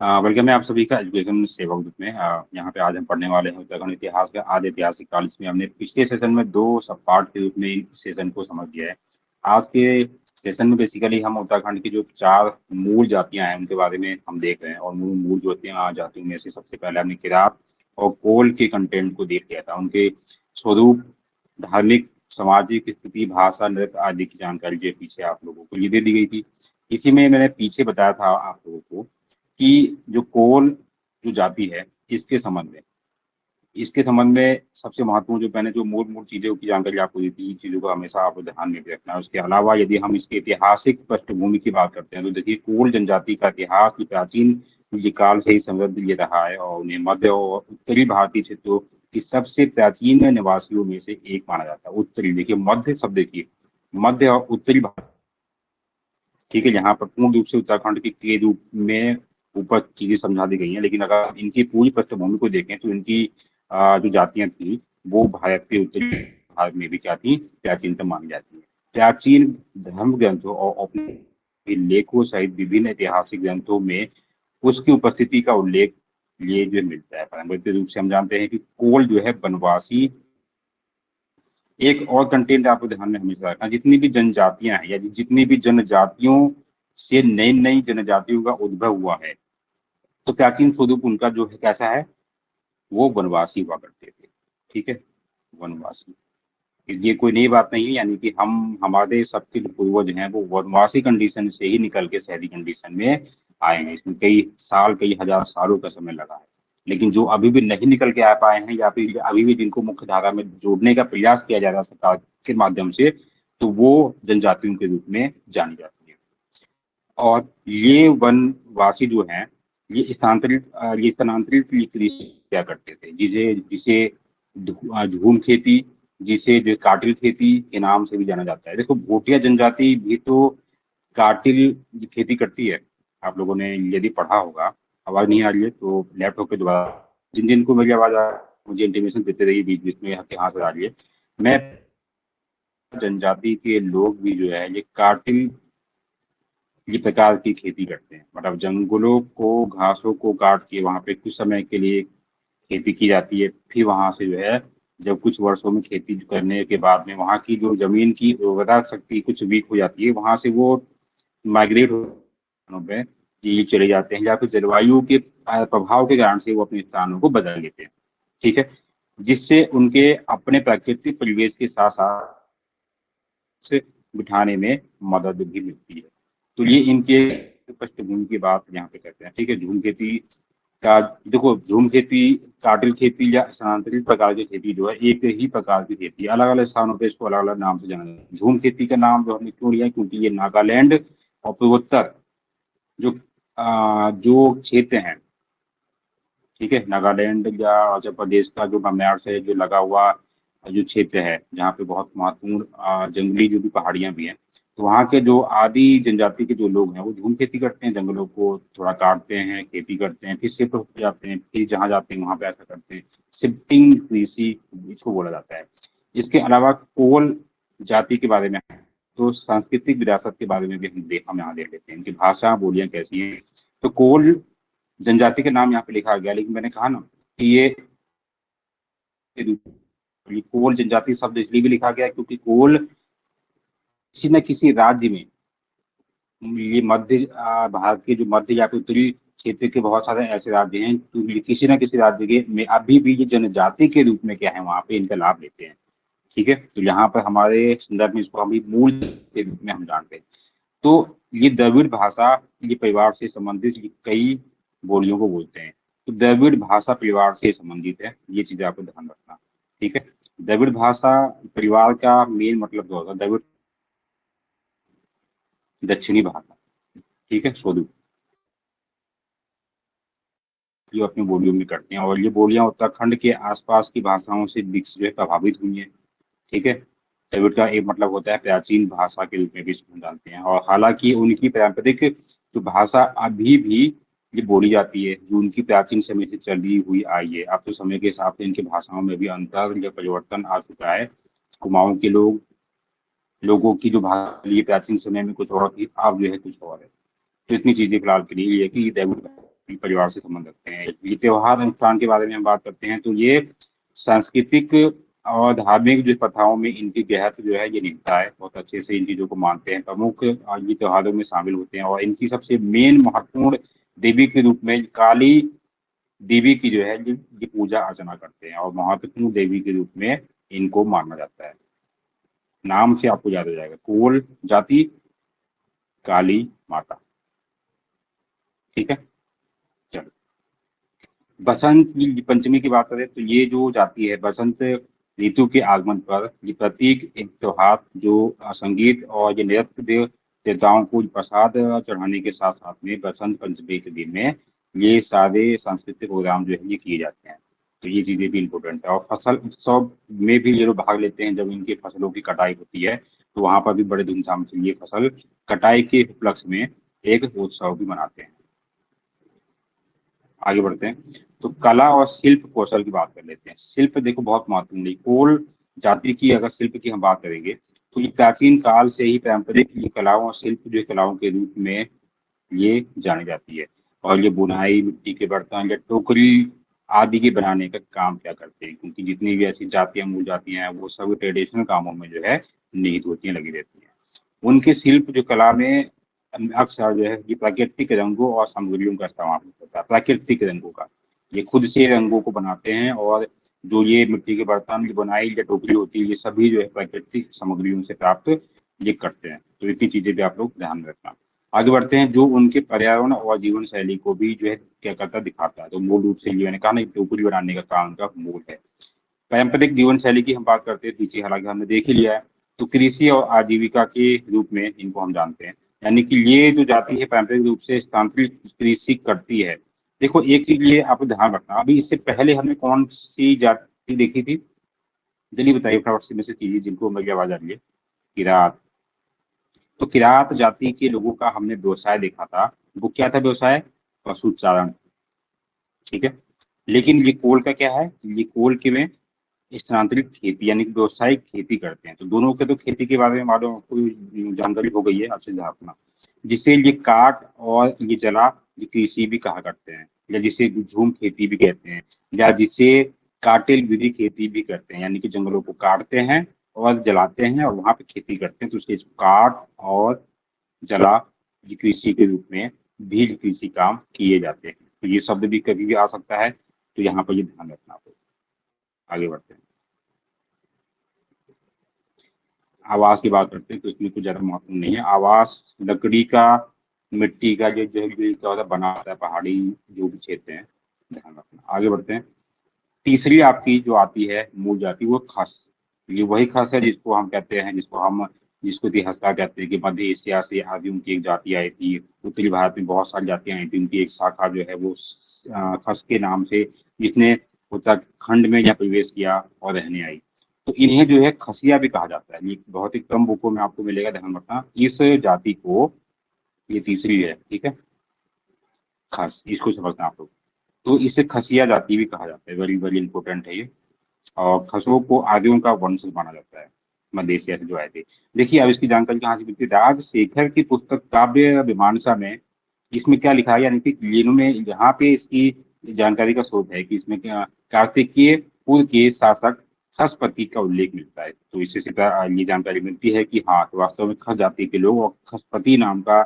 Welcome है आप सभी का एजुकेशन सेवा ग्रुप में। यहाँ पे आज हम पढ़ने वाले हैं उत्तराखंड इतिहास का आदि ऐतिहासिक काल। इसमें हमने पिछले सेशन में दो सब पार्ट के रूप में इस सेशन को समझ लिया है। आज के सेशन में बेसिकली हम उत्तराखंड की जो चार मूल जातियां हैं उनके बारे में हम देख रहे हैं। और मूल मूल जो होती हैं जातियों में से सबसे पहले हमने किरात और कोल के कंटेंट को देख लिया था। उनके स्वरूप, धार्मिक, सामाजिक स्थिति, भाषा, नृत्य आदि की जानकारी जो है पीछे आप लोगों को ये दे दी गई थी। इसी में मैंने पीछे बताया था आप लोगों को कि जो कोल जो जाति है इसके संबंध में सबसे महत्वपूर्ण जो मैंने जो मूल मूल चीजों की जानकारी आपको दी थी, इन चीजों को हमेशा आपको ध्यान में रखना है। उसके अलावा यदि हम इसके ऐतिहासिक पृष्ठभूमि की बात करते हैं तो देखिए, कोल जनजाति का इतिहास की प्राचीन ये काल से ही समृद्ध ये रहा है और उन्हें मध्य और उत्तरी भारतीय क्षेत्रों की सबसे प्राचीन निवासियों में से एक माना जाता है। उत्तरी देखिए, मध्य शब्द देखिए, मध्य और उत्तरी भारत, ठीक है। यहाँ पर पूर्ण रूप से उत्तराखंड के रूप में ऊपर चीजें समझा दी गई हैं, लेकिन अगर इनकी पूरी पृष्ठभूमि को देखें तो इनकी जो जातियां थी वो भारत के उत्तरी भारत में भी क्या थी, प्राचीनतम मानी जाती है। प्राचीन धर्म ग्रंथों और अपने लेखों सहित विभिन्न ऐतिहासिक ग्रंथों में उसकी उपस्थिति का उल्लेख ये जो मिलता है। परंपरागत रूप से हम जानते हैं कि कोल जो है वनवासी। एक और कंटेंट आपको ध्यान में हमेशा रखना, जितनी भी जनजातियां हैं या जितनी भी जनजातियों से नई नई जनजातियों का उद्भव हुआ है, तो प्राचीन स्वरूप उनका जो है कैसा है, वो वनवासी हुआ करते थे। ठीक है, वनवासी। ये कोई नई बात नहीं है, यानी कि हम हमारे सबके जो पूर्वज हैं वो वनवासी कंडीशन से ही निकल के शहरी कंडीशन में आए हैं। इसमें कई साल, कई हजार सालों का समय लगा है। लेकिन जो अभी भी नहीं निकल के आ पाए हैं या फिर अभी भी जिनको मुख्य धारा में जोड़ने का प्रयास किया जा रहा है सरकार के माध्यम से, तो वो जनजातियों के रूप में जानी जाती है। और ये वनवासी जो हैं ये स्थानांतरित कृषि क्या करते थे, जिसे जिसे झूम खेती, जिसे जो काटिल खेती के नाम से भी जाना जाता है। देखो, भोटिया जनजाति भी तो काटिल की खेती करती है। आप लोगों ने यदि पढ़ा होगा। आवाज नहीं आ रही है तो लैपटॉप पे दोबारा, जिन जिन को मेरी आवाज आ मुझे इंटीमेशन देते रहिए बीच बीच में कहाँ से आ रही है। मैं जनजाति के लोग भी जो है ये काटिल ये प्रकार की खेती करते हैं। मतलब जंगलों को, घासों को काट के वहां पे कुछ समय के लिए खेती की जाती है। फिर वहां से जो है, जब कुछ वर्षों में खेती करने के बाद में वहां की जो जमीन की उर्वरा शक्ति कुछ वीक हो जाती है, वहां से वो माइग्रेट पे ये चले जाते हैं, या फिर जलवायु के प्रभाव के कारण से वो अपने स्थानों को बदल लेते हैं। ठीक है, जिससे उनके अपने प्राकृतिक परिवेश के साथ साथ से बिठाने में मदद भी मिलती है। तो ये इनके पृष्ठभूमि की बात यहाँ पे करते हैं। ठीक है, झूम खेती का देखो, झूम खेती, काटिल खेती या स्थानांतरित प्रकार की खेती जो है एक ही प्रकार की खेती, अलग अलग स्थानों पे इसको अलग अलग नाम से जाना जाता है। झूम खेती का नाम जो हमने क्यों लिया, क्योंकि ये नागालैंड और पूर्वोत्तर जो जो क्षेत्र हैं, ठीक है, नागालैंड या अरुणाचल प्रदेश का जो बमयार से जो लगा हुआ जो क्षेत्र है, जहाँ पे बहुत महत्वपूर्ण जंगली जो भी पहाड़ियां भी हैं, तो वहाँ के जो आदि जनजाति के जो लोग हैं वो झूम खेती करते हैं। जंगलों को थोड़ा काटते हैं, खेती करते हैं, फिर शिफ्ट हो जाते हैं, फिर जहाँ जाते हैं वहाँ पे ऐसा करते हैं। शिफ्टिंग कृषि इसको बोला जाता है। इसके अलावा कोल जाति के बारे में तो सांस्कृतिक विरासत के बारे में भी हम यहाँ देख लेते हैं, इनकी भाषा बोलियां कैसी हैं। तो कोल जनजाति के नाम यहाँ पे लिखा गया, लेकिन मैंने कहा ना कि ये कोल जनजाति शब्द इसलिए भी लिखा गया है क्योंकि कोल किसी न किसी राज्य में, ये मध्य भारत के जो मध्य या फिर उत्तरी क्षेत्र के बहुत सारे ऐसे राज्य हैं, तो ये किसी न किसी राज्य के में अभी भी ये जनजाति के रूप में क्या है, वहाँ पे इनका लाभ लेते हैं। ठीक है, तो यहाँ पर हमारे संदर्भ में इसको हम मूल के रूप में हम जानते हैं। तो ये द्रविड़ भाषा, ये परिवार से संबंधित ये कई बोलियों को बोलते हैं। तो द्रविड़ भाषा परिवार से संबंधित है, ये चीजें आपको ध्यान रखना। ठीक है, द्रविड़ भाषा परिवार का मेन मतलब जो होगा, द्रविड़ दक्षिणी भाषा, ठीक है, स्वरूप जो अपनी बोलियों में करते हैं। और ये बोलियां उत्तराखंड के आसपास की भाषाओं से जो है प्रभावित हुई हैं। ठीक है, द्रविड़ का एक मतलब होता है प्राचीन भाषा के रूप में भी इसको जानते हैं। और हालांकि उनकी पारंपरिक जो भाषा अभी भी ये बोली जाती है, जो उनकी प्राचीन समय से चली हुई आई है। अब तो समय के हिसाब से इनकी भाषाओं में भी अंतर या परिवर्तन आ चुका है। कुमाऊं के लोगों की जो भाषा ये प्राचीन समय में कुछ और थी, अब जो है कुछ और है। तो इतनी चीजें फिलहाल के लिए ये है कि द्रविड़ परिवार से संबंध रखते हैं। ये त्योहार अनुष्ठान के बारे में हम बात करते हैं तो ये सांस्कृतिक और धार्मिक जो प्रथाओं में इनकी गहत जो है ये निभता है, बहुत अच्छे से इन चीजों को मानते हैं, प्रमुख ये त्योहारों में शामिल होते हैं। और इनकी सबसे मेन महत्वपूर्ण देवी के रूप में काली देवी की जो है ये पूजा अर्चना करते हैं और महत्वपूर्ण देवी के रूप में इनको माना जाता है। नाम से आपको याद हो जाएगा, कोल जाति काली माता। ठीक है, चलो बसंत की पंचमी की बात करें तो ये जो जाती है बसंत ऋतु के आगमन पर ये प्रतीक एक त्योहार जो संगीत और ये नृत्य देवताओं को प्रसाद चढ़ाने के साथ साथ में बसंत पंचमी के दिन में ये सारे सांस्कृतिक प्रोग्राम जो है ये किए जाते हैं। तो ये चीजें भी इम्पोर्टेंट है। और फसल उत्सव में भी ये लोग भाग लेते हैं, जब इनकी फसलों की कटाई होती है तो वहां पर भी बड़े धूमधाम से ये फसल कटाई के उपलक्ष्य में एक उत्सव भी मनाते हैं। आगे बढ़ते हैं तो कला और शिल्प कौशल की बात कर लेते हैं। शिल्प देखो बहुत महत्वपूर्ण है। कोल जाति की अगर शिल्प की हम बात करेंगे तो ये प्राचीन काल से ही पारंपरिक ये कलाओं और शिल्प जो कलाओं के रूप में ये जानी जाती है। और ये बुनाई, मिट्टी के बर्तन या टोकरी आदि के बनाने का काम क्या करते हैं, क्योंकि जितनी भी ऐसी जातियां मूल जातियां हैं वो सब ट्रेडिशनल कामों में जो है निहित होती हैं, लगी रहती हैं। उनके शिल्प जो कला में अक्सर जो है ये प्राकृतिक रंगों और सामग्रियों का इस्तेमाल होता है। प्राकृतिक रंगों का ये खुद से रंगों को बनाते हैं और जो ये मिट्टी के बर्तन की बुनाई या टोकरी होती है ये सभी जो है प्राकृतिक सामग्रियों से प्राप्त ये करते हैं। तो इतनी चीजें भी आप लोग ध्यान में रखना। आगे बढ़ते हैं, जो उनके पर्यावरण और जीवन शैली को भी जो है क्या करता दिखाता है। तो मूल रूप से ये मैंने कहा ना टोकरी बनाने का काम उनका मूल है। पारंपरिक जीवन शैली की हम बात करते हैं पीछे, हालांकि हमने देख ही लिया है। तो कृषि और आजीविका के रूप में इनको हम जानते हैं, यानी कि ये जो जाति है पारंपरिक रूप से स्थानांतरित कृषि करती है। देखो एक चीज ये आप ध्यान रखना, अभी इससे पहले हमने कौन सी जाति देखी थी, जल्दी बताइए फटाफट से मैसेज कीजिए जिनको मेरी आवाज आ रही है। किरात। तो किरात जाति के लोगों का हमने व्यवसाय देखा था, वो क्या था व्यवसाय, पशुचारण। ठीक है, लेकिन ये कोल का क्या है, ये कोल के में स्थानांतरित खेती यानी कि व्यवसायिक खेती करते हैं। तो दोनों के तो खेती के बारे में मालूम आपको जानकारी हो गई है, अच्छे से अपना जिसे ये काट और ये जला ये कृषि भी कहा करते हैं, या जिसे झूम खेती भी कहते हैं, या जिसे काटिल विधि खेती भी करते हैं, यानी कि जंगलों को काटते हैं और जलाते हैं और वहां पे खेती करते हैं। तो उसके काट और जला ये कृषि के रूप में भी कृषि काम किए जाते हैं। तो ये शब्द भी कभी भी आ सकता है, तो यहाँ पर ये ध्यान रखना होगा। आगे बढ़ते हैं, आवास की बात करते हैं तो इसमें कुछ ज्यादा महत्वपूर्ण नहीं है। आवास लकड़ी का, मिट्टी का जो जो भी क्या होता है बना होता है, पहाड़ी जो भी क्षेत्र है, ध्यान रखना। आगे बढ़ते हैं, तीसरी आपकी जो आती है मूल जाति वो खस। ये वही खस है जिसको हम कहते हैं, जिसको इतिहासकार कहते हैं कि मध्य एशिया से आदि उनकी एक जाति आई थी। उत्तरी भारत में बहुत सारी जातियां आई थी, उनकी एक शाखा जो है वो खस के नाम से, जिसने उत्तराखंड में यहाँ प्रवेश किया और रहने आई। तो इन्हें जो है खसिया भी कहा जाता है। ये बहुत ही कम बुकों में आपको मिलेगा, ध्यान रखना। इस जाति को, ये तीसरी है, ठीक है, खस, इसको समझना आप लोग। तो इसे खसिया जाति भी कहा जाता है, वेरी वेरी इंपॉर्टेंट है ये। और खसों को आदियों का वंशज माना जाता है, मध्य एशिया से जो आए थे। देखिए अब इसकी जानकारी कहाँ से मिलती है, राजशेखर की पुस्तक काव्य मीमांसा में इसमें क्या लिखा है, यानी कि में यहाँ पे इसकी जानकारी का स्रोत है कि इसमें क्या कार्तिकीय कुल के शासक खसपति का उल्लेख मिलता है। तो इससे सीधा ये जानकारी मिलती है कि हाँ वास्तव में खस जाति के लोग और खसपति नाम का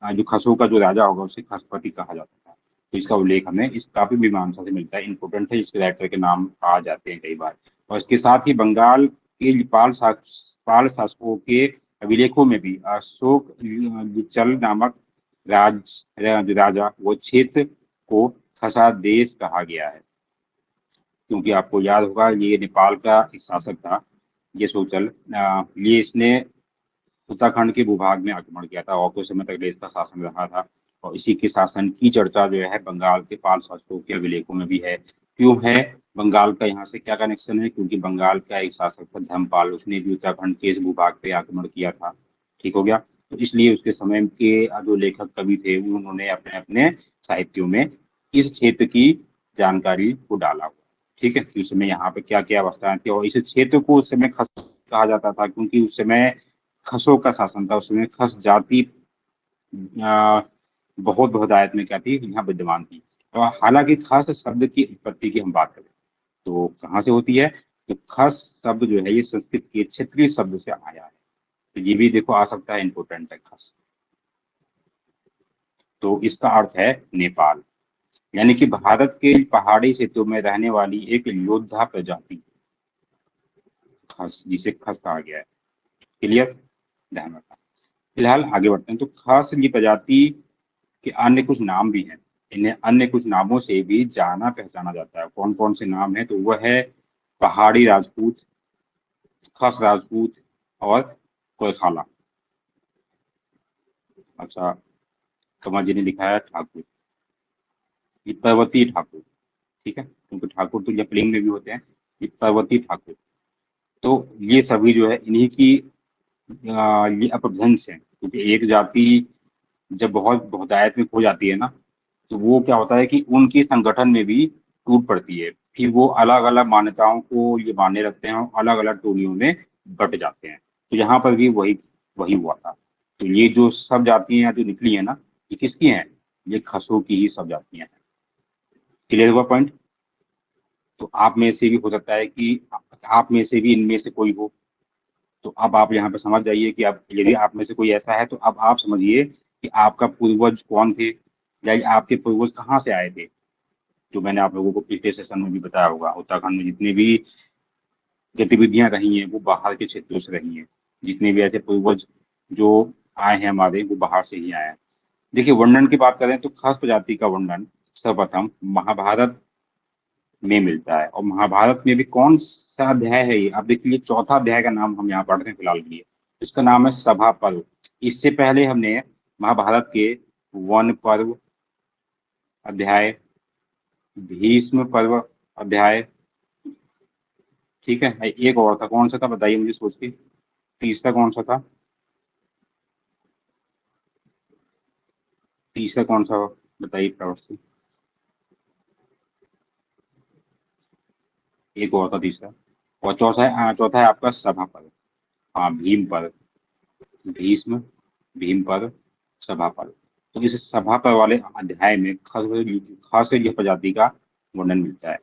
जो खसों का जो राजा होगा उसे खसपति कहा जाता है। तो इसका उल्लेख हमें इस काव्य मीमांसा से मिलता है, इंपॉर्टेंट है, इसके राइटर के नाम आ जाते हैं कई बार। और इसके साथ ही बंगाल के पाल शासकों के अभिलेखों में भी अशोक चल नामक राजा वो क्षेत्र को खसा देश कहा गया है, क्योंकि आपको याद होगा ये नेपाल का एक शासक था, ये सोचल। ये इसने उत्तराखंड के भूभाग में आक्रमण किया था और कुछ समय तक देश का शासन रहा था। और इसी के शासन की चर्चा जो है बंगाल के पाल शासकों के अभिलेखों में भी है। क्यों है, बंगाल का यहाँ से क्या कनेक्शन है, क्योंकि बंगाल का एक शासक था धर्मपाल, उसने भी उत्तराखंड के इस भूभाग पे आक्रमण किया था। ठीक हो गया, तो इसलिए उसके समय के जो लेखक कवि थे उन्होंने अपने अपने साहित्यों में इस क्षेत्र की जानकारी को डाला हुआ। ठीक है, कि उस समय यहाँ पे क्या क्या अवस्थाएं थी, और इस क्षेत्र को उस समय खस कहा जाता था क्योंकि उस समय खसों का शासन था। उस समय खस जाति बहुत बहुतायत में क्या थी, यहाँ विद्यमान थी। और हालांकि खस शब्द की उत्पत्ति की हम बात करें तो कहाँ से होती है, तो खस शब्द जो है ये संस्कृत के क्षेत्रीय शब्द से आया है। तो ये भी देखो आ सकता है, इंपोर्टेंट है खस। तो इसका अर्थ है नेपाल, यानी कि भारत के पहाड़ी क्षेत्रों में रहने वाली एक योद्धा प्रजाति खस, जिसे खस कहा गया है। क्लियर, ध्यान रखना। फिलहाल आगे बढ़ते हैं। तो खस की प्रजाति के अन्य कुछ नाम भी हैं। इन्हें अन्य कुछ नामों से भी जाना पहचाना जाता है। कौन कौन से नाम है, तो वह है पहाड़ी राजपूत, खस राजपूत और कोयखाला। अच्छा, कमर जी ने लिखा है ठाकुर, ये पर्वतीय ठाकुर। ठीक है, क्योंकि ठाकुर तो जपलिंग में भी होते हैं, ये पर्वतीय ठाकुर। तो ये सभी जो है इन्हीं की ये अपभ्रंश है, क्योंकि एक जाति जब बहुत बहुतायत में खो जाती है ना, तो वो क्या होता है कि उनकी संगठन में भी टूट पड़ती है। फिर वो अलग अलग मान्यताओं को ये मानने लगते हैं और अलग अलग टोलियों में बट जाते हैं। तो यहाँ पर भी वही वही हुआ था। तो ये जो सब जातियां जो निकली है ना, ये किसकी हैं, ये खसों की ही सब जातियां हैं। क्लियर हुआ पॉइंट। तो आप में से भी हो सकता है कि आप में से भी इनमें से कोई हो। तो अब आप यहाँ पे समझ जाइए कि आप, यदि आप में से कोई ऐसा है तो अब आप समझिए कि आपका पूर्वज कौन थे, या आपके पूर्वज कहाँ से आए थे। जो मैंने आप लोगों को पिछले सेशन में भी बताया होगा, उत्तराखंड में जितनी भी गतिविधियां रही हैं वो बाहर के क्षेत्रों से रही हैं। जितने भी ऐसे पूर्वज जो आए हैं हमारे, वो बाहर से ही आए हैं। देखिए, वर्णन की बात करें तो खस प्रजाति का वर्णन सर्वप्रथम महाभारत में मिलता है। और महाभारत में भी कौन सा अध्याय है ये, आप देखिए चौथा अध्याय का नाम हम यहाँ पढ़ रहे हैं फिलहाल के लिए। इसका नाम है सभा पर्व। इससे पहले हमने महाभारत के वन पर्व अध्याय, भीष्म पर्व अध्याय, ठीक है, एक और था, कौन सा था बताइए मुझे सोच के, तीसरा कौन सा था, तीसरा कौन सा, बताइए फटाफट से। एक और था तीसरा। और चौथा है, चौथा है आपका सभा पर्व। हाँ, भीम पर्व, भीष्म, भीम पर्व, सभा पर्व। तो इस सभा पर्व वाले अध्याय में खास कर यह प्रजाति का वर्णन मिलता है।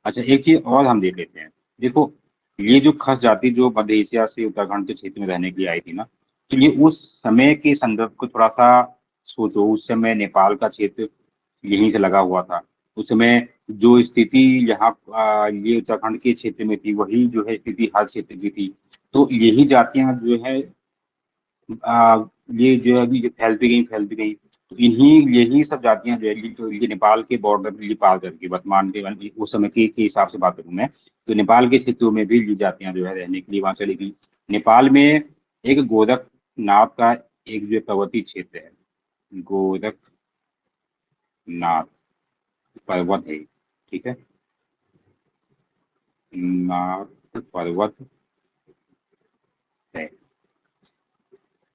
अच्छा, एक चीज और हम देख लेते हैं। देखो, ये जो खस जाति जो मध्य एशिया से उत्तराखंड के क्षेत्र में रहने के लिए आई थी ना, तो ये उस समय के संदर्भ को थोड़ा सा सोचो। उस समय नेपाल का क्षेत्र यहीं से लगा हुआ था। उस समय जो स्थिति यहाँ ये उत्तराखंड के क्षेत्र में थी, वही जो है स्थिति हर क्षेत्र की थी। तो यही जातियां जो है ये जो है अभी जो फैलती गई। तो इन्हीं यही सब जातियां जो है ये नेपाल के बॉर्डर ये पार करके, वर्तमान के उस समय के हिसाब से बात करूं मैं, तो नेपाल के क्षेत्रों में भी ये जातियां जो है रहने के लिए वहां चली गई। नेपाल में एक गोरखनाथ का एक जो पर्वतीय क्षेत्र है, गोरखनाथ पर्वत है, ठीक है, नाथ पर्वत है।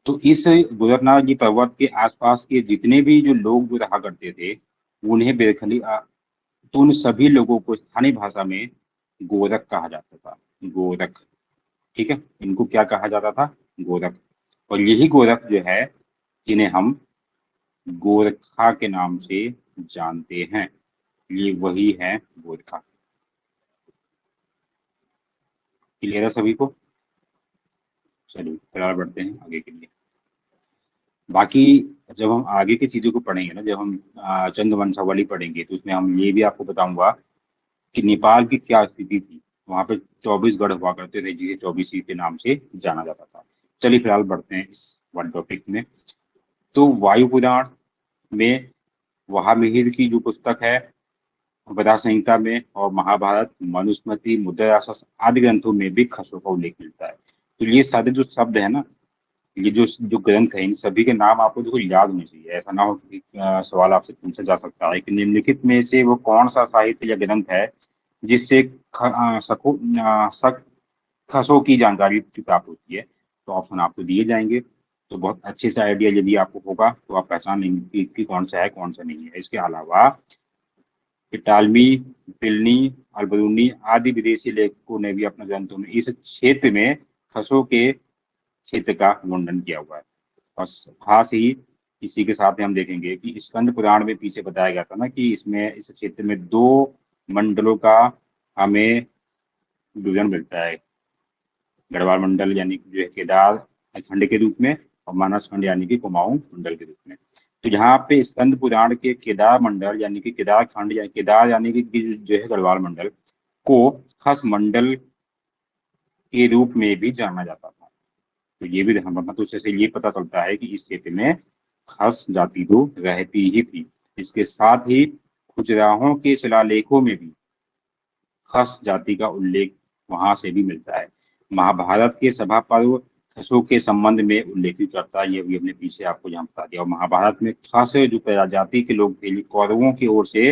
तो इस गोरखनाथ जी पर्वत के आसपास के जितने भी जो लोग जो रहा करते थे, उन्हें बेरखली तो उन सभी लोगों को स्थानीय भाषा में गोरख कहा जाता था। गोरख, ठीक है, इनको क्या कहा जाता था, गोरख। और यही गोरख जो है, जिन्हें हम गोरखा के नाम से जानते हैं, ये वही है गोरखा। क्लियर है सभी को। चलिए फिलहाल बढ़ते हैं आगे के लिए। बाकी जब हम आगे की चीजों को पढ़ेंगे ना, जब हम चंद वंशावली पढ़ेंगे, तो उसमें हम ये भी आपको बताऊंगा कि नेपाल की क्या स्थिति थी। वहां पे 24 गढ़ हुआ करते थे, जिसे 24 के नाम से जाना जाता था। चलिए फिलहाल बढ़ते हैं इस वन टॉपिक में। तो वायु पुराण में वहामिहिर की जो पुस्तक है, वेदा संहिता में, और महाभारत, मनुस्मृति, मुद्रा राक्षस आदि ग्रंथों में भी खसों का उल्लेख मिलता है। तो ये सारे जो शब्द है ना, ये जो जो ग्रंथ है, इन सभी के नाम आपको देखो याद होने चाहिए। ऐसा ना हो कि सवाल आपसे पूछा जा सकता है कि निम्नलिखित में से वो कौन सा साहित्य या ग्रंथ है जिससे खसों की जानकारी प्राप्त होती है। तो ऑप्शन आपको दिए जाएंगे। तो बहुत अच्छे से आइडिया यदि आपको होगा तो आप पहचान लेंगे कि कौन सा है कौन सा नहीं है। इसके अलावा इटालवी, पिलनी, अल्बरूनी आदि विदेशी लेखकों ने भी अपने ग्रंथों में इस क्षेत्र में खसों के क्षेत्र का वर्णन किया हुआ है। और खास ही इसी के साथ में हम देखेंगे कि स्कंद पुराण में पीछे बताया गया था ना कि इसमें इस क्षेत्र में 2 मंडलों का हमें विवरण मिलता है। गढ़वाल मंडल यानी कि जो है केदार खंड के रूप में, और मानस खंड यानी कि कुमाऊं मंडल के रूप में। तो यहाँ पे स्कंद पुराण के केदार मंडल यानी कि केदार खंड या केदार यानी कि जो है गढ़वाल मंडल को खस मंडल के रूप में भी जाना जाता था। तो ये भी मतलब उससे ये पता चलता है कि इस क्षेत्र में खस जाति तो रहती ही थी। इसके साथ ही खुजराहों के शिलालेखों में भी खस जाति का उल्लेख वहां से भी मिलता है। महाभारत के सभा पर्व खसों के संबंध में उल्लेखित करता है, ये भी हमने पीछे आपको यहाँ बता दिया। और महाभारत में खस जो प्रजाति के लोग थे, कौरवों की ओर से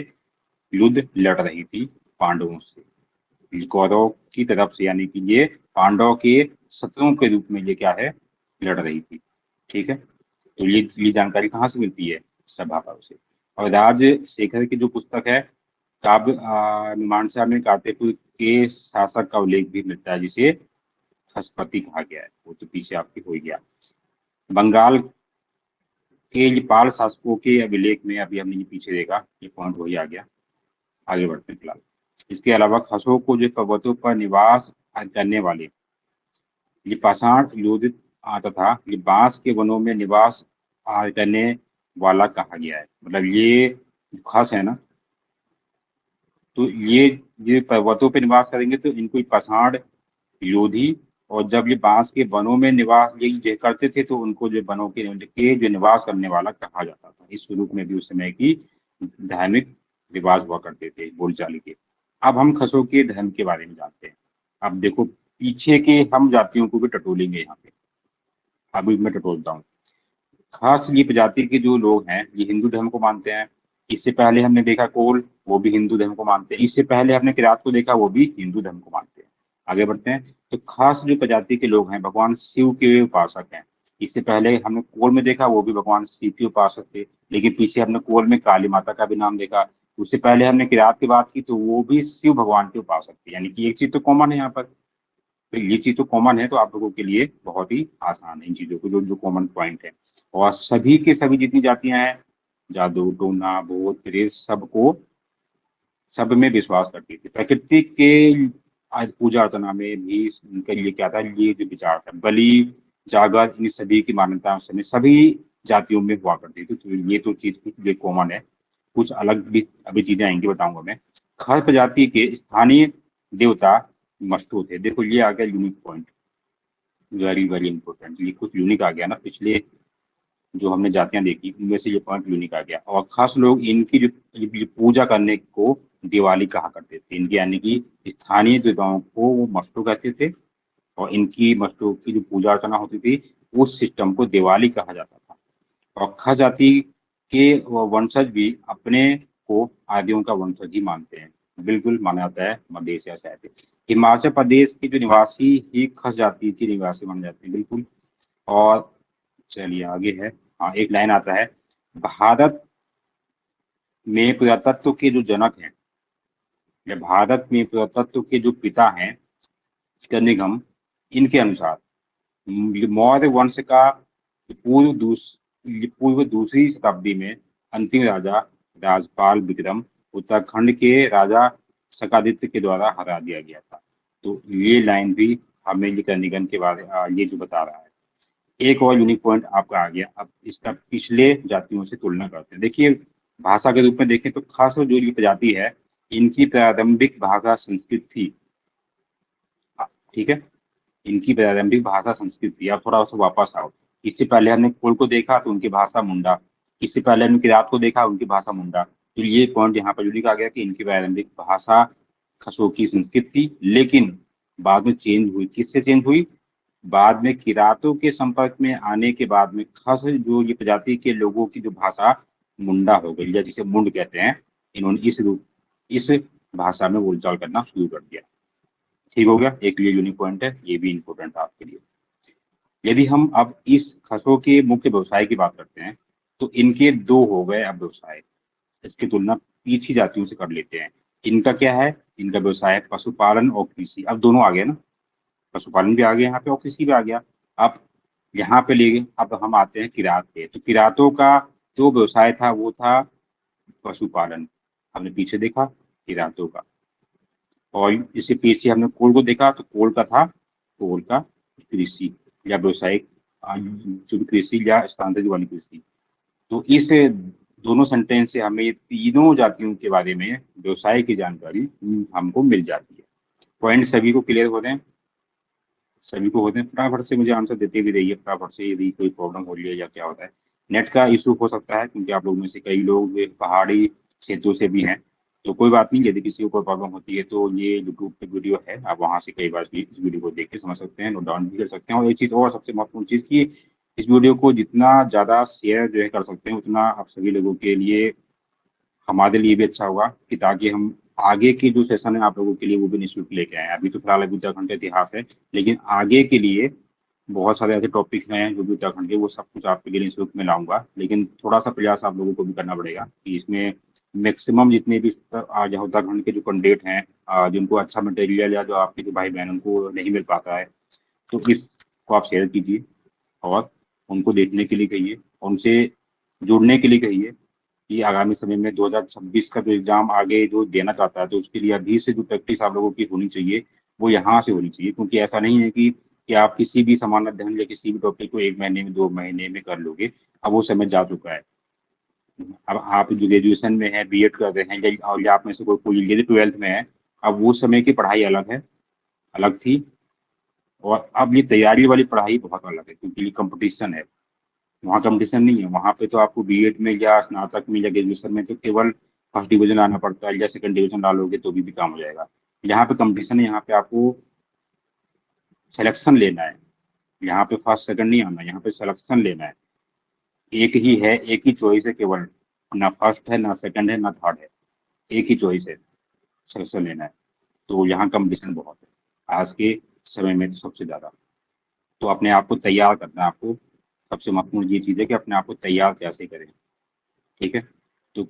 युद्ध लड़ रही थी पांडवों से, कौरव की तरफ से, यानी कि ये पांडव के शत्रुओं के रूप में ये क्या है, लड़ रही थी। ठीक है, तो ये जानकारी कहाँ से मिलती है, सभा पर्व से। और राजशेखर की जो पुस्तक है काव्य मीमांसा में कातेपुर के शासक का उल्लेख भी मिलता है, जिसे खसपति कहा गया है। वो तो पीछे आपके हो गया। बंगाल के ये पाल शासकों के अभिलेख में अभी हमने ये पीछे देखा, ये पॉइंट वही आ गया। आगे बढ़ते हैं फिलहाल। इसके अलावा खसों को जो पर्वतों पर निवास करने वाले ये पाषाण योजित तथा ये बांस के वनों में निवास करने वाला कहा गया है। मतलब ये खस है ना, तो ये पर्वतों पे निवास करेंगे तो इनको पाषाण योधी, और जब ये बांस के वनों में निवास ये करते थे तो उनको जो वनों के जो निवास करने वाला कहा जाता था। इस रूप में भी उस समय की धार्मिक रिवाज हुआ करते थे बोलचाली के। अब हम खसों के धर्म के बारे में जानते हैं। अब देखो पीछे के हम जातियों को भी टटोलेंगे यहाँ पे, अभी मैं टटोलता हूँ। खास ये प्रजाति के जो लोग हैं ये हिंदू धर्म को मानते हैं। इससे पहले हमने देखा कोल, वो भी हिंदू धर्म को मानते हैं। इससे पहले हमने किरात को देखा, वो भी हिंदू धर्म को मानते हैं। आगे बढ़ते हैं। तो खास जो प्रजाति के लोग हैं भगवान शिव के उपासक हैं। इससे पहले हमने कोल में देखा, वो भी भगवान शिव के उपासक थे, लेकिन पीछे हमने कोल में काली माता का भी नाम देखा। उससे पहले हमने किरात की बात की तो वो भी शिव भगवान के उपासक थे। यानी कि एक चीज तो कॉमन है यहाँ पर, तो ये चीज तो कॉमन है, तो आप लोगों के लिए बहुत ही आसान है इन चीजों को, जो जो कॉमन पॉइंट है। और सभी के सभी जितनी जातियां हैं, जादू टोना भूत प्रेत, सबको सब में विश्वास करती थी। प्रकृति के आज पूजा अर्चना में भी उनके लिए क्या था, ये जो विचार था, बलि जागर, इन सभी की मान्यता में सभी जातियों में हुआ करती थी। तो ये तो चीज ये कॉमन है। कुछ अलग भी अभी चीजें आएंगी, बताऊंगा मैं। हर प्रजाति के स्थानीय देवता मशहूर थे। देखो ये आ गया unique point, very very important. ये कुछ यूनिक आ गया ना, पिछले जो हमने जातियां देखी उनमें से ये पॉइंट यूनिक आ गया। और खास लोग इनकी जो ये पूजा करने को दिवाली कहा करते थे। इनकी यानी कि स्थानीय देवताओं को वो मस्तू कहते थे, और इनकी मस्तू की जो पूजा अर्चना होती थी उस सिस्टम को दिवाली कहा जाता था। और खा जाति के वंशज भी अपने को आदियों का वंशज ही मानते हैं। बिल्कुल माना जाता है मध्य एशिया से आए थे। हिमाचल प्रदेश के जो निवासी ही खस जाति के निवासी माने जाते हैं, बिल्कुल। और चलिए आगे है। हाँ, एक लाइन आता है, भारत में पुरातत्व के जो जनक हैं, या भारत में पुरातत्व के जो पिता हैं कनिगम, इनके अनुसार मौर्य वंश का पूर्व दूसरी शताब्दी में अंतिम राजा राजपाल विक्रम उत्तराखंड के राजा शकादित्य के द्वारा हरा दिया गया था। तो ये लाइन भी हमें ये कनिगम के बारे ये जो बता रहा है। एक और यूनिक पॉइंट आपका आ गया। अब इसका पिछले जातियों से तुलना करते हैं। देखिए भाषा के रूप में देखें तो खास जो ये प्रजाति है इनकी प्रारंभिक भाषा संस्कृत थी। ठीक है, इनकी प्रारंभिक भाषा संस्कृत थी। अब थोड़ा सा वापस आओ, इससे पहले हमने कोल को देखा तो उनकी भाषा मुंडा, इससे पहले हमने किरात को देखा उनकी भाषा मुंडा। तो ये पॉइंट यहाँ पर यूनिक आ गया कि इनकी प्रारंभिक भाषा खसों की संस्कृत थी, लेकिन बाद में चेंज हुई। किससे चेंज हुई, बाद में किरातों के संपर्क में आने के बाद में खस जो ये प्रजाति के लोगों की जो भाषा मुंडा हो गई, या जिसे मुंड कहते हैं, इन्होंने इस भाषा में बोलचाल करना शुरू कर दिया। ठीक हो गया, एक ये यूनिक पॉइंट है, ये भी इंपॉर्टेंट है आपके लिए। यदि हम अब इस खसों के मुख्य व्यवसाय की बात करते हैं तो इनके दो हो गए अब व्यवसाय। इसकी तुलना पिछली जातियों से कर लेते हैं। इनका क्या है, इनका व्यवसाय पशुपालन और कृषि। अब दोनों आ गए ना, पशुपालन भी आ गया यहाँ पे और कृषि भी आ गया। अब यहाँ पे ले अब हम आते हैं किरात पे। तो किरातों का जो व्यवसाय था वो था पशुपालन। हमने पीछे देखा किरातों का, और इसके पीछे हमने कोल को देखा, तो कोल का कृषि या व्यवसायिक जो भी कृषि या स्थानांतरित वाली कृषि। तो इस दोनों सेंटेंस से हमें ये तीनों जातियों के बारे में व्यवसाय की जानकारी हमको मिल जाती है। पॉइंट सभी को क्लियर हो रहे हैं? सभी को होते हैं? फटाफट से मुझे आंसर देते भी रहिए, फटाफट से, यदि कोई प्रॉब्लम हो रही है या क्या होता है। नेट का इशू हो सकता है क्योंकि आप लोगों में से कई लोग पहाड़ी क्षेत्रों से भी हैं, तो कोई बात नहीं, यदि किसी को कोई प्रॉब्लम होती है तो ये यूट्यूब पे वीडियो है, आप वहाँ से कई बार भी इस वीडियो को देख के समझ सकते हैं, नोट डाउन भी कर सकते हैं। और एक चीज़ और, सबसे महत्वपूर्ण चीज़ की, इस वीडियो को जितना ज़्यादा शेयर जो है कर सकते हैं उतना आप सभी लोगों के लिए, हमारे लिए भी अच्छा होगा, कि ताकि हम आगे की जो सेशन है आप लोगों के लिए वो भी निःशुल्क लेके आए। अभी तो फिलहाल अभी उत्तराखंड का इतिहास है, लेकिन आगे के लिए बहुत सारे ऐसे टॉपिक हैं जो भी उत्तराखंड के, वो सब कुछ आपके लिए निःशुल्क में लाऊंगा। लेकिन थोड़ा सा प्रयास आप लोगों को भी करना पड़ेगा कि इसमें मैक्सिमम जितने भी यहाँ उत्तराखंड के जो कैंडिडेट हैं, जिनको अच्छा मटेरियल या जो आपके जो भाई बहन उनको नहीं मिल पाता है, तो इसको आप शेयर कीजिए और उनको देखने के लिए कहिए, उनसे जुड़ने के लिए कहिए कि आगामी समय में 2026 का जो एग्जाम आगे जो देना चाहता है, तो उसके लिए अभी से जो प्रैक्टिस आप लोगों की होनी चाहिए वो यहाँ से होनी चाहिए। क्योंकि ऐसा नहीं है कि आप किसी भी समान अध्ययन या किसी भी टॉपिक को 1 महीने में 2 महीने में कर लोगे। अब वो समय जा चुका है। अब आप जो ग्रेजुएशन में है, बीएड कर रहे हैं, या आप में से कोई यदि 12th में है, अब वो समय की पढ़ाई अलग है, अलग थी, और अब ये तैयारी वाली पढ़ाई बहुत अलग है, क्योंकि ये कंपटीशन है। वहाँ कंपटीशन नहीं है, वहाँ पे तो आपको बीएड में या स्नातक में या ग्रेजुएशन में तो केवल फर्स्ट डिवीजन लाना पड़ता है, या सेकंड डिवीजन डालोगे तो भी काम हो जाएगा। यहाँ पे कंपटीशन है, यहाँ पे आपको सिलेक्शन लेना है। यहाँ पे फर्स्ट सेकंड नहीं आना, यहाँ पे सिलेक्शन लेना है। एक ही है, एक ही चॉइस है केवल, ना फर्स्ट है, ना सेकंड है, ना थर्ड है, एक ही चॉइस है, सिलेक्शन लेना है। तो यहाँ कंपटीशन बहुत है आज के समय में, तो सबसे ज्यादा। तो अपने आप को तैयार करना है आपको। सबसे महत्वपूर्ण ये चीज़ है कि अपने आप को तैयार कैसे करें। ठीक है? तो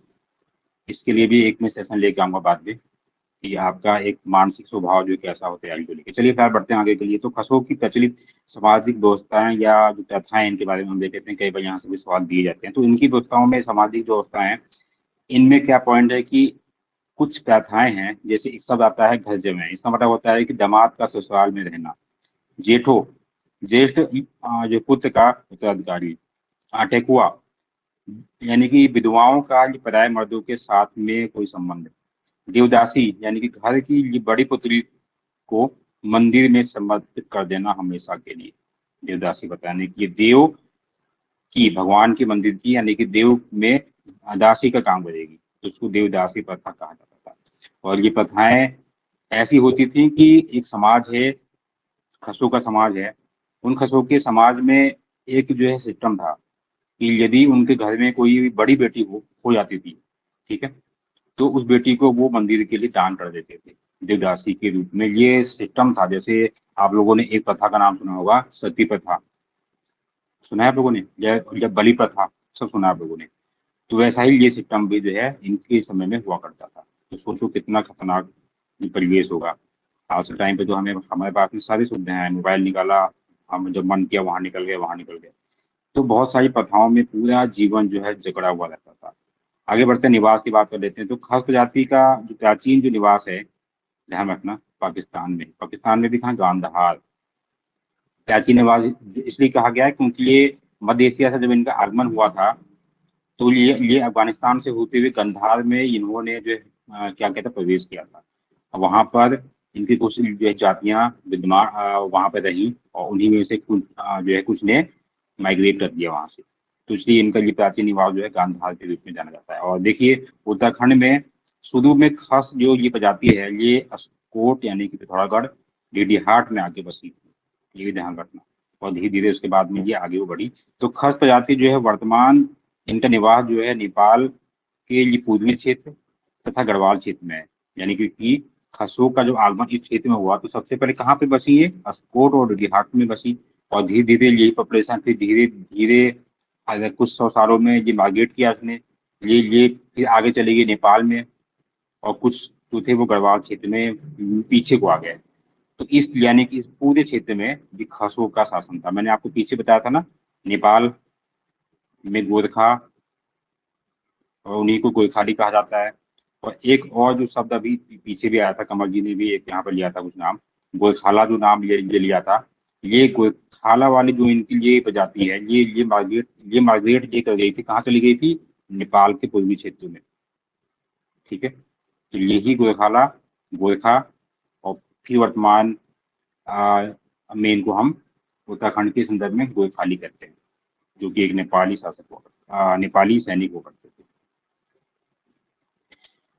इसके लिए भी एक मैं सेशन लेके आऊंगा बाद में, कि आपका एक मानसिक स्वभाव जो कैसा हो तैयारी को लेकर। चलिए फिर बढ़ते हैं आगे के लिए। तो खसों की प्रचलित सामाजिक व्यवस्थाएं या जो प्रथाएं, इनके बारे में हम देख लेते हैं, कई बार यहाँ से भी सवाल दिए जाते हैं। तो इनकी व्यवस्थाओं में, सामाजिक जो व्यवस्थाएं हैं, इनमें क्या पॉइंट है कि कुछ प्रथाएं हैं, जैसे एक शब्द आता है घर जमाई। इसका मतलब होता है कि दामाद का ससुराल में रहना। जेठो, ज्येष्ठ जो पुत्र का उत्तराधिकारी। ठेकुआ, यानी कि विधवाओं का ये पराये मर्दों के साथ में कोई संबंध। देवदासी, यानी कि घर की ये बड़ी पुत्री को मंदिर में समर्पित कर देना हमेशा के लिए। देवदासी बताने की, ये देव की, भगवान के मंदिर की, यानी कि देव में दासी का काम करेगी, तो उसको देवदासी प्रथा कहा जाता था। और ये प्रथाएं ऐसी होती थी कि एक समाज है, खसों का समाज है, उन खसों के समाज में एक जो है सिस्टम था कि यदि उनके घर में कोई बड़ी बेटी हो जाती थी, ठीक है, तो उस बेटी को वो मंदिर के लिए दान कर देते थे देवदासी के रूप में। ये सिस्टम था। जैसे आप लोगों ने एक प्रथा का नाम सुना होगा, सती प्रथा, सुना है आप लोगों ने, या बलि प्रथा, सब सुना है आप लोगों ने। तो वैसा ही ये सिस्टम भी जो है इनके समय में हुआ करता था। तो सोचो कितना खतरनाक ये परिवेश होगा। आज के टाइम पे तो हमारे पास में सारी सुविधाएं हैं, मोबाइल निकाला, हम जब मन किया वहां निकल गए, वहां निकल गए। तो बहुत सारी प्रथाओं में पूरा जीवन जो है जकड़ा हुआ रहता था। आगे बढ़ते हैं, निवास की बात कर लेते हैं। तो खस प्रजाति का जो प्राचीन जो निवास है, ध्यान रखना, पाकिस्तान में भी कहा, गांधार। प्राचीन निवास इसलिए कहा गया है क्योंकि ये मध्य एशिया से जब इनका आगमन हुआ था, तो ये अफगानिस्तान से होते हुए गंधार में इन्होंने जो है, क्या कहते हैं, प्रवेश किया था। वहां पर इनकी कुछ जो है जातियां विद्यमान वहां पर रही, और उन्हीं में से कुछ जो है कुछ ने माइग्रेट कर दिया वहां से। तो इसलिए इनका ये प्राचीन निवास जो है गांधार के रूप में जाना जाता है। और देखिए, उत्तराखंड में शुरू में खास जो ये प्रजाति है, ये अस्कोट यानी कि पिथौरागढ़, डीडीहाट में आके बसी थी, ये भी ध्यान रखना। और धीरे धीरे उसके बाद में ये आगे वो बढ़ी। तो खस प्रजाति जो है वर्तमान, इनका निवास जो है नेपाल के ये पूर्वी क्षेत्र तथा गढ़वाल क्षेत्र में है। यानी कि खसों का जो आगमन इस क्षेत्र में हुआ, तो सबसे पहले कहाँ पे बसी है, अस्कोट और डीडीहाट में बसी। और धीरे धीरे यही पॉपुलेशन फिर धीरे धीरे अगर कुछ 100 सालों में ये माइग्रेट किया इसने, ये फिर आगे चले गई नेपाल में, और कुछ जो थे वो गढ़वाल क्षेत्र में पीछे को आ गए। तो इस यानी कि इस पूरे क्षेत्र में ये खसों का शासन था। मैंने आपको पीछे बताया था ना, नेपाल में गोरखा, और उन्हीं को गोरखाली कहा जाता है। और एक और जो शब्द अभी पीछे भी आया था, कमल जी ने भी एक यहाँ पर लिया था कुछ नाम, गोरखाला जो नाम ये लिया था। ये गोरखाला वाली जो इनकी ये प्रजाति है, ये माइग्रेट ये कर गई थी, कहाँ चली गई थी? नेपाल के पूर्वी क्षेत्र में। ठीक है, तो यही गोरखाला, गोरखा, और फिर वर्तमान में इनको हम उत्तराखंड के संदर्भ में गोरखाली कहते हैं, जो कि एक नेपाली शासक हुआ, नेपाली सैनिक हुआ करते थे।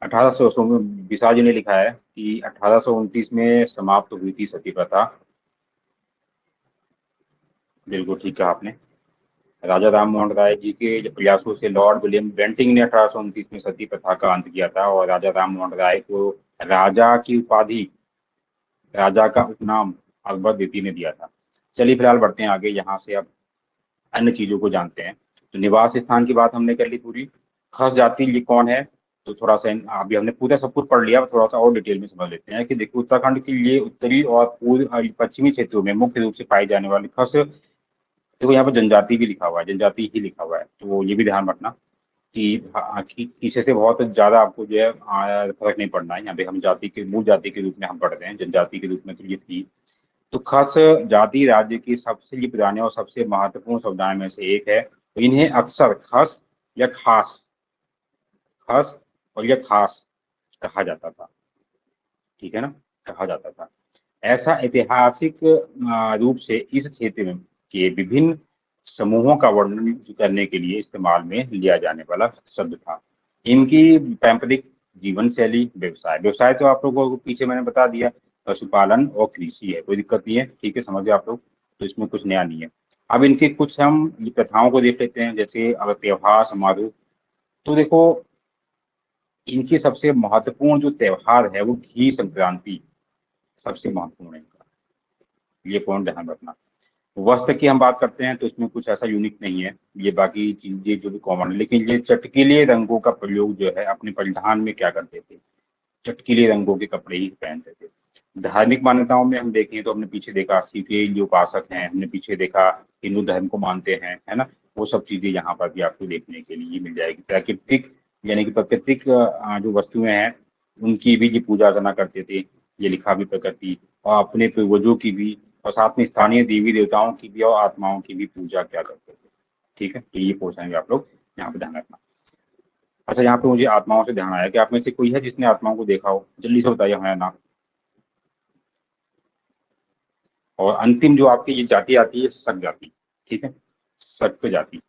1800 में विशाल जी ने लिखा है कि 1829 में समाप्त हुई थी सती प्रथा। बिल्कुल ठीक कहा आपने। राजा राम मोहन राय जी के प्रयासों से लॉर्ड विलियम बेंटिंग ने 1829 में सती प्रथा का अंत किया था, और राजा राम मोहन राय को राजा की उपाधि, राजा का उपनाम अकबर द्वितीय ने दिया था। चलिए फिलहाल बढ़ते हैं आगे, यहाँ से अब अन्य चीजों को जानते हैं। तो निवास स्थान की बात हमने कर ली पूरी। खस जाति ये कौन है? तो थोड़ा सा अभी हमने पूरा सब कुछ पढ़ लिया, थोड़ा सा और डिटेल में समझ लेते हैं कि देखिए उत्तराखंड के लिए उत्तरी और पूर्व पश्चिमी क्षेत्रों में मुख्य रूप से पाई जाने वाली खस, देखो यहाँ पर जनजाति भी लिखा हुआ है, जनजाति ही लिखा हुआ है, तो ये भी ध्यान रखना कि किसी से बहुत ज्यादा आपको जो है फर्क नहीं पड़ना है। यहाँ पे हम जाति के, मूल जाति के रूप में हम पढ़ रहे हैं, जनजाति के रूप में तो ये थी। तो खस जाति राज्य की सबसे पुराने और सबसे महत्वपूर्ण समुदाय में से एक है। तो इन्हें अक्सर खस या खास, खस और या खास कहा जाता था। ठीक है ना, कहा जाता था। ऐसा ऐतिहासिक रूप से इस क्षेत्र में के विभिन्न समूहों का वर्णन करने के लिए इस्तेमाल में लिया जाने वाला शब्द था। इनकी पारंपरिक जीवन शैली, व्यवसाय, व्यवसाय तो आप लोगों को पीछे मैंने बता दिया, पशुपालन और कृषि है, कोई दिक्कत नहीं है। ठीक है, समझ गए आप लोग, तो इसमें कुछ नया नहीं है। अब इनके कुछ हम प्रथाओं को देख लेते हैं, जैसे अगर त्योहार समारोह, तो देखो इनकी सबसे महत्वपूर्ण जो त्योहार है वो घी संक्रांति सबसे महत्वपूर्ण है इनका, ये पॉइंट ध्यान रखना। वस्त्र की हम बात करते हैं तो इसमें कुछ ऐसा यूनिक नहीं है, ये बाकी चीजें जो भी कॉमन है, लेकिन ये चटकीले रंगों का प्रयोग जो है अपने परिधान में क्या करते थे, चटकीले रंगों के कपड़े ही पहनते थे। धार्मिक मान्यताओं में हम देखें तो हमने पीछे देखा शिव के जो उपासक हैं, हमने पीछे देखा हिंदू धर्म को मानते हैं, है ना, वो सब चीजें यहाँ पर भी आपको देखने के लिए मिल जाएगी। प्राकृतिक यानी कि प्राकृतिक जो वस्तुएं हैं उनकी भी ये पूजा करना करते थे, ये लिखा भी प्रकृति, और अपने पूर्वजों की भी, और साथ में स्थानीय देवी देवताओं की भी और आत्माओं की भी पूजा क्या करते थे। ठीक है, तो ये पूछेंगे आप लोग, यहाँ पे ध्यान रखना। अच्छा, यहाँ पे मुझे आत्माओं से ध्यान आया कि आप में से कोई है जिसने आत्माओं को देखा हो, जल्दी से बताइए हाँ या ना। और अंतिम जो आपकी ये जाति आती है शक जाति। ठीक है, शक जाति,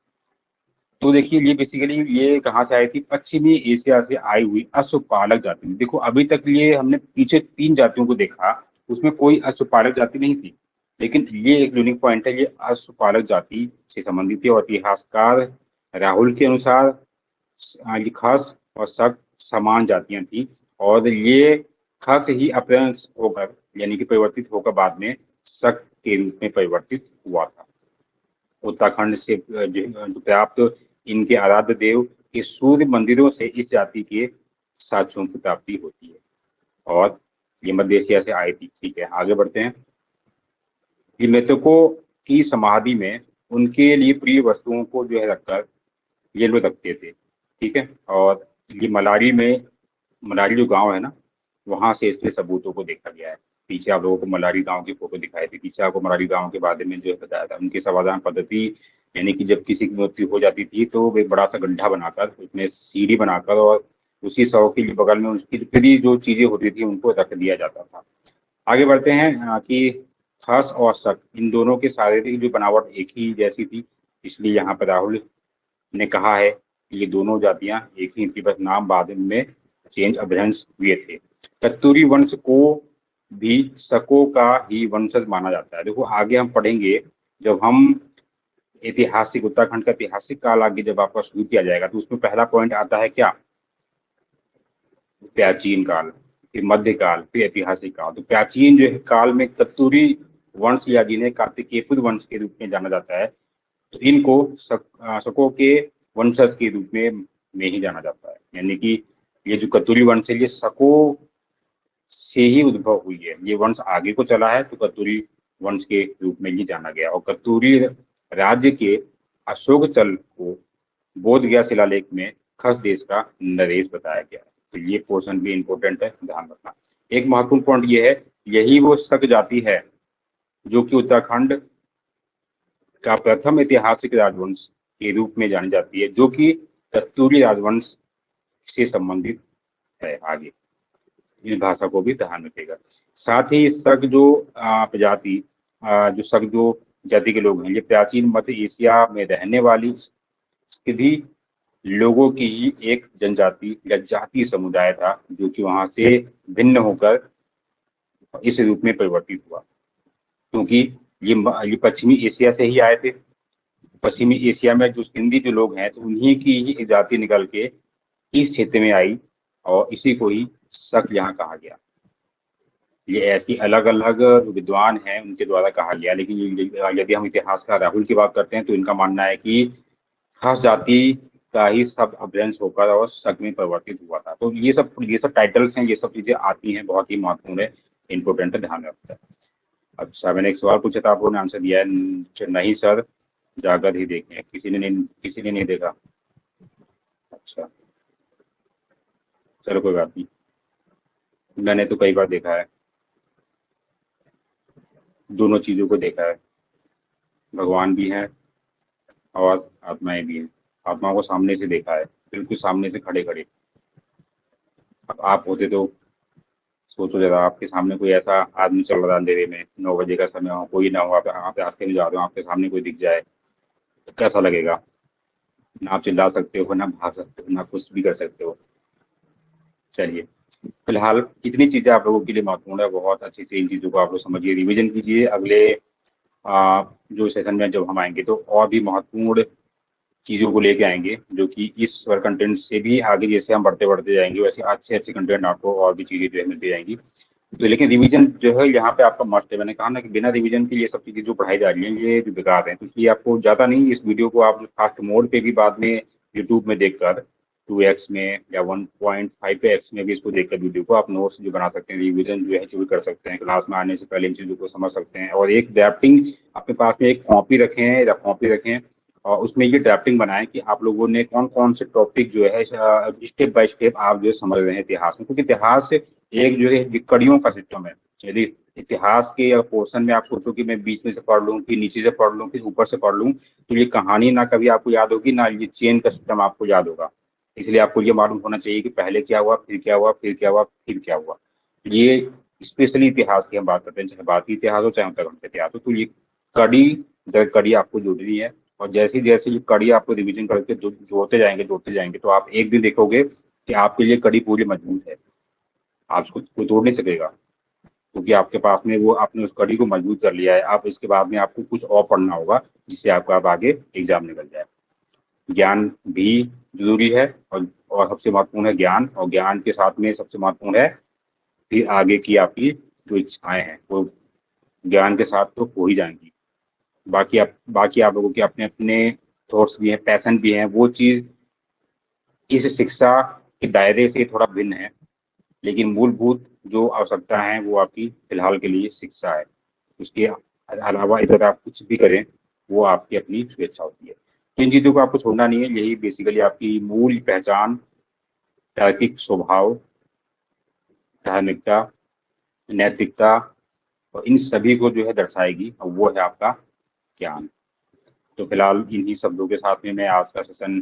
तो देखिए ये बेसिकली ये कहाँ से आई थी? पश्चिमी एशिया से आई हुई अश्वपालक जाति। देखो अभी तक ये हमने पीछे 3 जातियों को देखा, उसमें कोई अश्वपालक जाति नहीं थी, लेकिन ये एक यूनिक पॉइंट है, ये अश्वपालक जाति से संबंधित है। और इतिहासकार राहुल के अनुसार ये खस और शक समान जातियां थी, और ये खस ही अपभ्रंश होकर यानी कि परिवर्तित होकर बाद में शक के रूप में परिवर्तित हुआ था। उत्तराखंड से जो प्राप्त इनके आराध्य देव के सूर्य मंदिरों से इस जाति के साक्ष्यों की प्राप्ति होती है, और ये मध्य एशिया से आई थी। ठीक है, आगे बढ़ते हैं। ये मृतकों की समाधि में उनके लिए प्रिय वस्तुओं को जो है रखकर ये लोग रखते थे। ठीक है, और ये मलारी जो गांव है ना, वहां से इसके सबूतों को देखा गया है। पीछे आप लोगों को मलारी गांव की फोटो दिखाई थी, पीछे आपको मलारी गांव के बारे में जो है बताया था। उनकी समाधान पद्धति यानी कि जब किसी की मृत्यु हो जाती थी तो वे बड़ा सा गड्ढा बनाकर उसमें सीढ़ी बनाकर और उसी शव के बगल में उसकी फ्री जो चीजें होती थी उनको रख दिया जाता था। आगे बढ़ते हैं कि खस और शक इन दोनों की शारीरिक जो बनावट एक ही जैसी थी, इसलिए यहाँ पर राहुल ने कहा है कि ये दोनों जातियां एक ही थी, बस नाम बाद में चेंज अभ्रंश हुए थे। कत्तूरी वंश को भी शकों का ही वंशज माना जाता है। देखो आगे हम पढ़ेंगे, जब हम ऐतिहासिक उत्तराखंड का ऐतिहासिक काल आगे जब आपका शुरू किया जाएगा तो उसमें पहला पॉइंट आता है क्या? प्राचीन काल, फिर मध्यकाल, फिर ऐतिहासिक काल। तो प्राचीन जो है काल में कत्तूरी वंश या जिन्हें कार्तिकेय वंश के रूप में जाना जाता है, तो इनको शकों के वंशज के रूप में ही जाना जाता है। यानी कि ये जो कत्तूरी वंश है ये शकों से ही उद्भव हुई है। ये वंश आगे को चला है तो कत्यूरी वंश के रूप में ही जाना गया, और कत्यूरी राज्य के अशोक चल को बोध गया शिलालेख में खस देश का नरेश बताया गया है। तो ये पोर्शन भी इम्पोर्टेंट है, ध्यान रखना। एक महत्वपूर्ण पॉइंट ये है, यही वो शक जाति है जो कि उत्तराखंड का प्रथम ऐतिहासिक राजवंश के रूप में जानी जाती है, जो कि कत्यूरी राजवंश से संबंधित है। आगे इस भाषा को भी ध्यान रखेगा। साथ ही शक जो प्रजाति जो शक जो जाति के लोग हैं, ये प्राचीन मध्य एशिया में रहने वाली सिद्धि लोगों की ही एक जनजाति या जाति समुदाय था, जो कि वहां से भिन्न होकर इस रूप में परिवर्तित हुआ, क्योंकि ये पश्चिमी एशिया से ही आए थे। पश्चिमी एशिया में जो सिंधी जो लोग हैं, तो उन्हीं की ही एक जाति निकल के इस क्षेत्र में आई, और इसी को ही शक यहाँ कहा गया। ये ऐसी अलग अलग विद्वान हैं उनके द्वारा कहा गया, लेकिन यदि हम इतिहासकार राहुल की बात करते हैं तो इनका मानना है कि खास जाति का ही सब अभ्यंश होकर और शक में परिवर्तित हुआ था। तो ये सब टाइटल्स हैं, ये सब चीजें आती हैं, बहुत ही महत्वपूर्ण है, इंपॉर्टेंट है, ध्यान रखता है। अच्छा, मैंने एक सवाल पूछा था, आप लोगों ने आंसर दिया है नहीं सर, जाकर ही देखें। किसी ने नहीं देखा। अच्छा, चलो कोई बात नहीं, मैंने तो कई बार देखा है, दोनों चीजों को देखा है। भगवान भी हैं और आत्माएं भी हैं। आत्माओं को सामने से देखा है, बिल्कुल सामने से खड़े खड़े। अब आप होते तो सोचो जरा, आपके सामने कोई ऐसा आदमी चल रहा है अंधेरे में, 9 बजे का समय हो, कोई ना हो, आप रास्ते में जा रहे हो, आपके सामने कोई दिख जाए तो कैसा लगेगा? ना आप चिल्ला सकते हो, ना भाग सकते हो, ना कुछ भी कर सकते हो। चलिए, फिलहाल इतनी चीजें आप लोगों के लिए महत्वपूर्ण है, बहुत अच्छी से इन चीजों को आप लोग समझिए, रिविजन कीजिए। अगले जो सेशन में जब हम आएंगे तो और भी महत्वपूर्ण चीजों को लेके आएंगे, जो कि इस कंटेंट से भी आगे जैसे हम बढ़ते बढ़ते जाएंगे, वैसे अच्छे अच्छे कंटेंट आपको और भी चीजें जो है मिलती जाएंगी। तो लेकिन रिवीजन जो है यहाँ पे आपका मस्ट है। मैंने कहा ना कि बिना रिवीजन के ये सब चीजें जो पढ़ाई जा रही हैं ये जो बेकार है, तो इसलिए आपको ज्यादा नहीं, इस वीडियो को आप फास्ट मोड पे भी बाद में यूट्यूब में देखकर 2x में या 1.5x में भी इसको देखकर वीडियो को आप नोट्स जो बना सकते हैं, रिवीजन जो है जो भी कर सकते हैं, क्लास में आने से पहले इन चीजों को समझ सकते हैं। और एक ड्राफ्टिंग अपने पास में एक कॉपी रखें और उसमें ये ड्राफ्टिंग बनाएं कि आप लोगों ने कौन कौन से टॉपिक जो है स्टेप बाय स्टेप आप जो समझ रहे हैं इतिहास में, क्योंकि इतिहास एक जो है कड़ियों का सिस्टम है। यदि इतिहास के पोर्शन में आप सोचो कि मैं बीच में से पढ़ लूँ, फिर नीचे से पढ़ लूँ, फिर ऊपर से पढ़ लूँ, तो ये कहानी ना कभी आपको याद होगी, ना ये चेन का सिस्टम आपको याद होगा। इसलिए आपको ये मालूम होना चाहिए कि पहले क्या हुआ, फिर क्या हुआ, फिर क्या हुआ, फिर क्या हुआ। ये स्पेशली इतिहास की हम बात करते हैं, चाहे भारतीय इतिहास हो चाहे उत्तराखंड का इतिहास हो, तो ये कड़ी दर कड़ी आपको जोड़नी है। और जैसे जैसे ये कड़ी आपको रिविजन करके जोड़ते जाएंगे तो आप एक दिन देखोगे कि आपके लिए कड़ी पूरी मजबूत है, आप उसको कोई तोड़ नहीं सकेगा, क्योंकि आपके पास में वो आपने उस कड़ी को मजबूत कर लिया है। आप इसके बाद में आपको कुछ और पढ़ना होगा जिससे आपका अब आगे एग्जाम निकल जाए। ज्ञान भी जरूरी है, और सबसे महत्वपूर्ण है ज्ञान, और ज्ञान के साथ में सबसे महत्वपूर्ण है फिर आगे की आपकी जो इच्छाएं हैं, वो ज्ञान के साथ तो हो ही जाएंगी। बाकी आप लोगों के अपने अपने थॉट्स भी हैं, पैशन भी हैं, वो चीज इस शिक्षा के दायरे से थोड़ा भिन्न है, लेकिन मूलभूत जो आवश्यकता है वो आपकी फिलहाल के लिए शिक्षा है। उसके अलावा इधर आप कुछ भी करें वो आपकी अपनी स्वेच्छा होती है। इन चीजों को आपको छोड़ना नहीं है, यही बेसिकली आपकी मूल पहचान, तार्किक स्वभाव, धार्मिकता, नैतिकता, और इन सभी को जो है दर्शाएगी, और वो है आपका ज्ञान। तो फिलहाल इन्हीं शब्दों के साथ में मैं आज का सेशन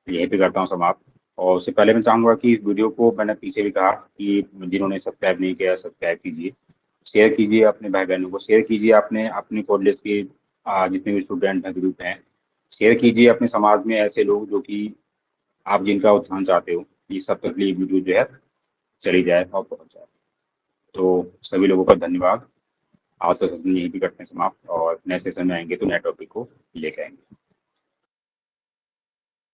यहीं पे करता हूँ समाप्त। और उससे पहले मैं चाहूंगा कि इस वीडियो को, मैंने पीछे भी कहा कि जिन्होंने सब्सक्राइब नहीं किया सब्सक्राइब कीजिए, शेयर कीजिए, अपने भाई बहनों को शेयर कीजिए, अपने कॉलेज के जितने भी स्टूडेंट हैं, ग्रुप हैं, शेयर कीजिए। अपने समाज में ऐसे लोग जो कि आप जिनका उत्थान चाहते हो, ये सब तक ये वीडियो जो है चली जाए और पहुंच जाए। तो सभी लोगों का धन्यवाद। आज का सेशन यहीं भी करते हैं समाप्त, और नए सेशन में आएंगे तो नए टॉपिक को लेकर आएंगे।